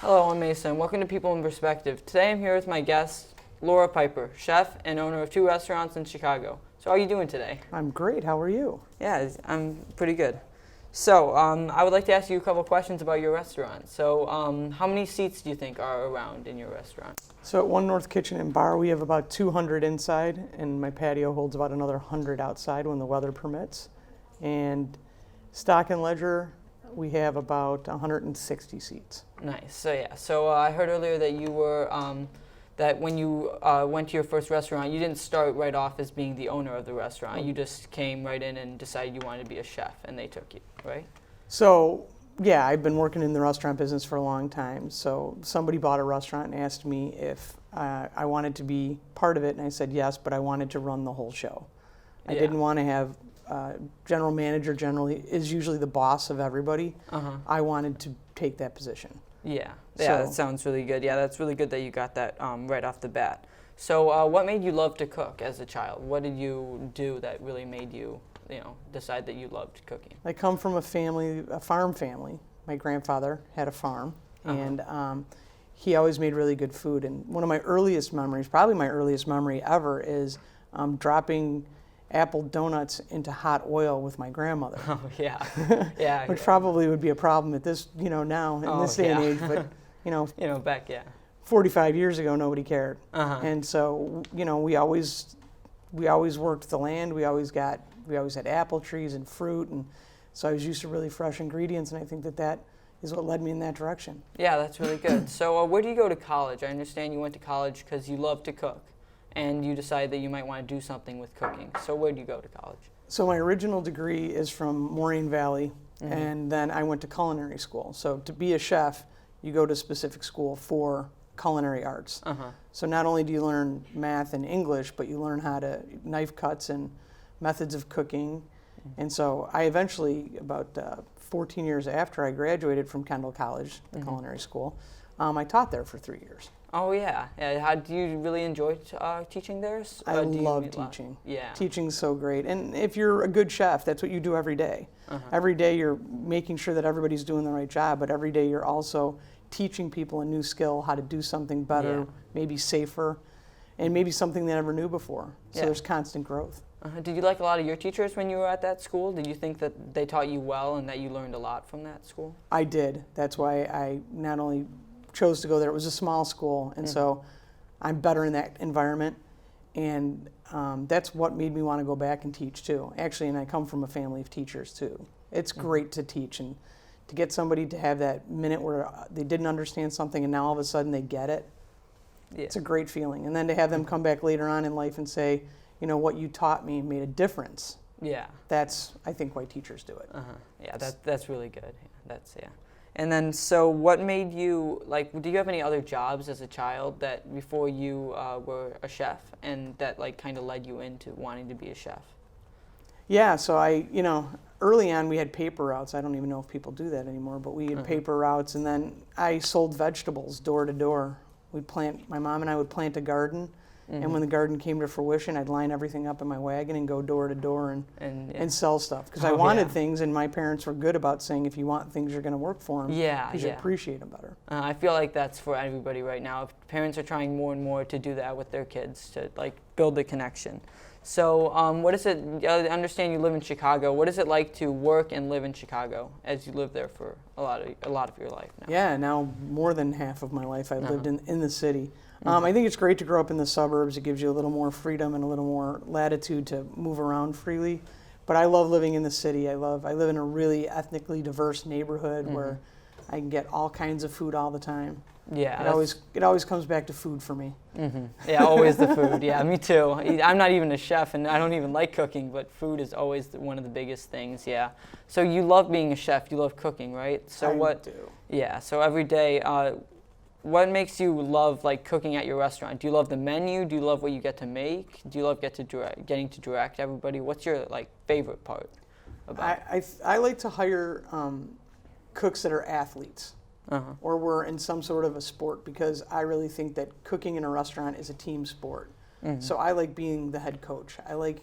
Hello, I'm Mason. Welcome to People in Perspective. Today I'm here with my guest, Laura Piper, chef and owner of 2 restaurants in Chicago. So how are you doing today? I'm great. How are you? Yeah, I'm pretty good. So I would like to ask you a couple questions about your restaurant. So how many seats do you think are around in your restaurant? So at One North Kitchen and Bar, we have about 200 inside, and my patio holds about another 100 outside when the weather permits. And Stock and Ledger, we have about 160 seats. Nice. So I heard earlier that you were that when you went to your first restaurant, you didn't start right off as being the owner of the restaurant. You just came right in and decided you wanted to be a chef, and they took you, right? So yeah, I've been working in the restaurant business for a long time. So somebody bought a restaurant and asked me if I wanted to be part of it, and I said yes, but I wanted to run the whole show. I didn't want to have general manager. Generally is usually the boss of everybody. I wanted to take that position. Yeah, that sounds really good. Yeah, that's really good that you got that right off the bat. So what made you love to cook as a child? What did you do that really made you, decide that you loved cooking? I come from a farm family. My grandfather had a farm, and he always made really good food. And one of my earliest memories, probably my earliest memory ever, is dropping apple donuts into hot oil with my grandmother. Oh yeah, yeah. Which probably would be a problem at this, now in this day and age. But back 45 years ago, nobody cared. Uh-huh. And so we always worked the land. We always had apple trees and fruit, and so I was used to really fresh ingredients. And I think that is what led me in that direction. Yeah, that's really good. So where do you go to college? I understand you went to college because you love to cook, and you decided that you might want to do something with cooking. So where do you go to college? So my original degree is from Moraine Valley, and then I went to culinary school. So to be a chef, you go to a specific school for culinary arts. So not only do you learn math and English, but you learn how to knife cuts and methods of cooking. And so I eventually, about 14 years after I graduated from Kendall College, the culinary school, I taught there for 3 years. Oh yeah. How do you really enjoy teaching there? I love teaching. Yeah. Teaching's so great. And if you're a good chef, that's what you do every day. Every day you're making sure that everybody's doing the right job, but every day you're also teaching people a new skill, how to do something better, maybe safer, and maybe something they never knew before. So there's constant growth. Did you like a lot of your teachers when you were at that school? Did you think that they taught you well and that you learned a lot from that school? I did. That's why I not only chose to go there. It was a small school, and so I'm better in that environment, and that's what made me want to go back and teach too. Actually, and I come from a family of teachers too. It's great to teach and to get somebody to have that minute where they didn't understand something and now all of a sudden they get it. Yeah. It's a great feeling. And then to have them come back later on in life and say, what you taught me made a difference. Yeah. That's, I think, why teachers do it. Yeah, that's really good. And then, so what made you, do you have any other jobs as a child that before you were a chef and that kind of led you into wanting to be a chef? Yeah, so early on we had paper routes. I don't even know if people do that anymore, but we had paper routes, and then I sold vegetables door to door. My mom and I would plant a garden, and when the garden came to fruition, I'd line everything up in my wagon and go door to door and sell stuff. Because I wanted things, and my parents were good about saying, if you want things, you're going to work for them. Because you appreciate them better. I feel like that's for everybody right now. Parents are trying more and more to do that with their kids, to build the connection. So what is it, I understand you live in Chicago. What is it like to work and live in Chicago as you live there for a lot of your life now? Yeah, now more than half of my life I've lived in the city. I think it's great to grow up in the suburbs. It gives you a little more freedom and a little more latitude to move around freely. But I love living in the city. I live in a really ethnically diverse neighborhood where I can get all kinds of food all the time. Yeah, it always comes back to food for me. Yeah, always the food. Yeah, me too. I'm not even a chef, and I don't even like cooking, but food is always one of the biggest things. Yeah. So you love being a chef. You love cooking, right? So I do. Yeah. So every day, what makes you love cooking at your restaurant? Do you love the menu? Do you love what you get to make? Do you love getting to direct everybody? What's your favorite part about it? I like to hire cooks that are athletes. Or were in some sort of a sport, because I really think that cooking in a restaurant is a team sport. So I like being the head coach. I like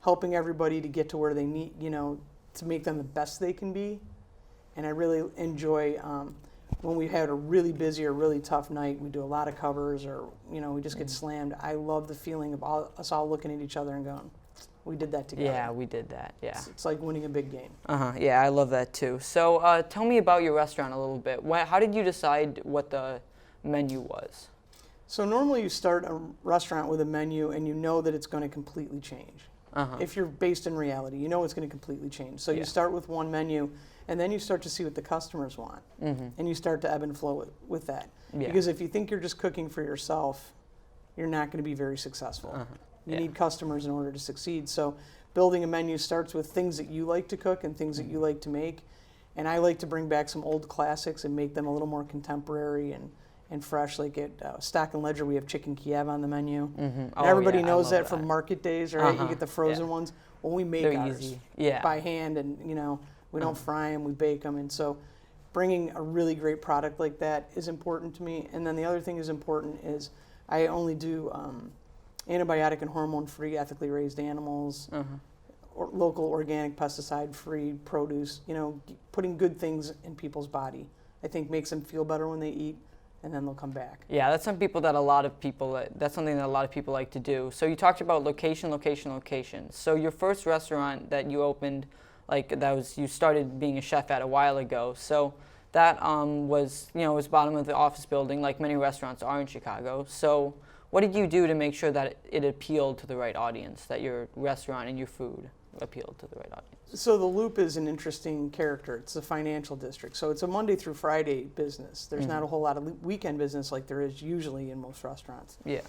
helping everybody to get to where they need, to make them the best they can be. And I really enjoy when we had a really busy or really tough night, we do a lot of covers, or we just get slammed. I love the feeling of us all looking at each other and going, we did that together. Yeah, we did that. Yeah. It's like winning a big game. Yeah, I love that too. So tell me about your restaurant a little bit. How did you decide what the menu was? So normally you start a restaurant with a menu and you know that it's going to completely change. If you're based in reality, you know it's going to completely change. So you start with one menu, and then you start to see what the customers want, and you start to ebb and flow with that. Yeah. Because if you think you're just cooking for yourself, you're not going to be very successful. You need customers in order to succeed. So building a menu starts with things that you like to cook and things that you like to make. And I like to bring back some old classics and make them a little more contemporary and fresh. Like at Stock and Ledger, we have chicken Kiev on the menu. And everybody knows that from market days, right? You get the frozen ones. Well, we make ours by hand, and we don't fry them, we bake them. And so bringing a really great product like that is important to me. And then the other thing is important is I only do antibiotic and hormone-free, ethically raised animals, or local organic pesticide-free produce. Putting good things in people's body, I think, makes them feel better when they eat, and then they'll come back. Yeah, that's something that a lot of people like to do. So you talked about location. So your first restaurant that you opened, you started being a chef at a while ago. So that was bottom of the office building, like many restaurants are in Chicago. So what did you do to make sure that it appealed to the right audience, that your restaurant and your food appealed to the right audience? So the Loop is an interesting character. It's a financial district. So it's a Monday through Friday business. There's not a whole lot of weekend business like there is usually in most restaurants. Yeah.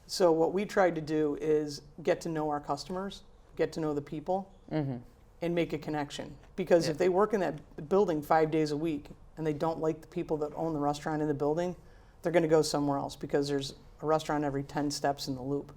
So what we tried to do is get to know our customers, get to know the people, and make a connection. Because if they work in that building 5 days a week and they don't like the people that own the restaurant in the building, they're going to go somewhere else because there's a restaurant every 10 steps in the Loop.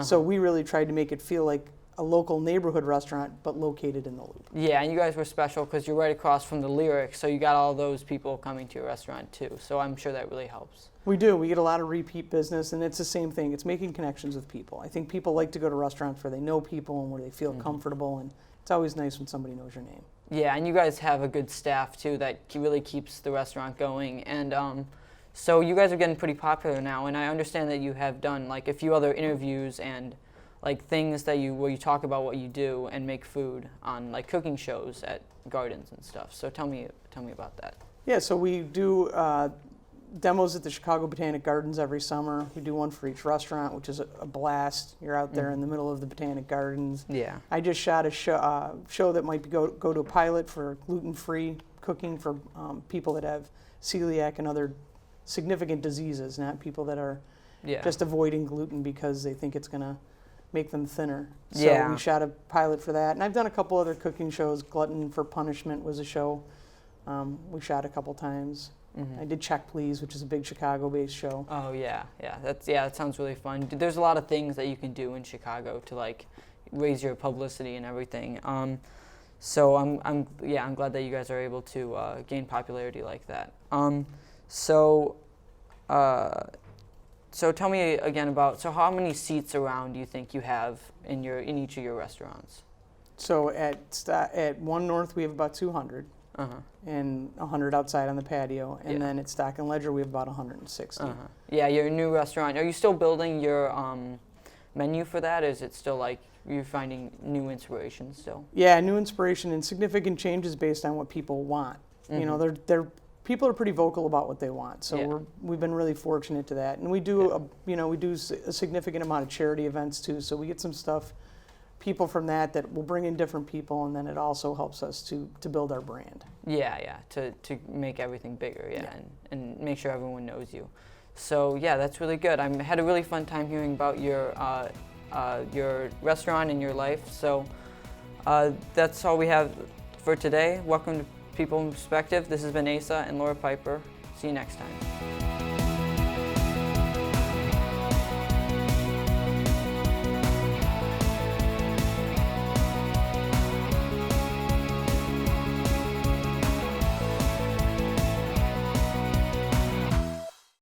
So we really tried to make it feel like a local neighborhood restaurant, but located in the Loop. Yeah, and you guys were special because you're right across from the Lyric, so you got all those people coming to your restaurant too. So I'm sure that really helps. We do. We get a lot of repeat business, and it's the same thing. It's making connections with people. I think people like to go to restaurants where they know people and where they feel comfortable, and it's always nice when somebody knows your name. Yeah, and you guys have a good staff too that really keeps the restaurant going. And so you guys are getting pretty popular now, and I understand that you have done a few other interviews and things that where you talk about what you do and make food on cooking shows at gardens and stuff. So tell me about that. Yeah, so we do demos at the Chicago Botanic Gardens every summer. We do one for each restaurant, which is a blast. You're out there in the middle of the Botanic Gardens. Yeah. I just shot a show that might go to a pilot for gluten-free cooking for people that have celiac and other significant diseases, not people that are just avoiding gluten because they think it's going to make them thinner. So we shot a pilot for that. And I've done a couple other cooking shows. Glutton for Punishment was a show we shot a couple times. I did Check Please, which is a big Chicago-based show. Oh yeah. That sounds really fun. There's a lot of things that you can do in Chicago to raise your publicity and everything. So I'm glad that you guys are able to gain popularity like that. So tell me again about how many seats around do you think you have in each of your restaurants? So at One North we have about 200. And 100 outside on the patio, and then at Stock and Ledger we have about 160. Yeah, your new restaurant. Are you still building your menu for that? Is it still you're finding new inspiration still? Yeah, new inspiration and significant changes based on what people want. People are pretty vocal about what they want, so we've been really fortunate to that. And we do a significant amount of charity events too, so we get some stuff. People from that will bring in different people, and then it also helps us to build our brand. To make everything bigger, and make sure everyone knows you. So that's really good. I had a really fun time hearing about your restaurant and your life. So that's all we have for today. Welcome to People in Perspective. This has been Asa and Laura Piper. See you next time.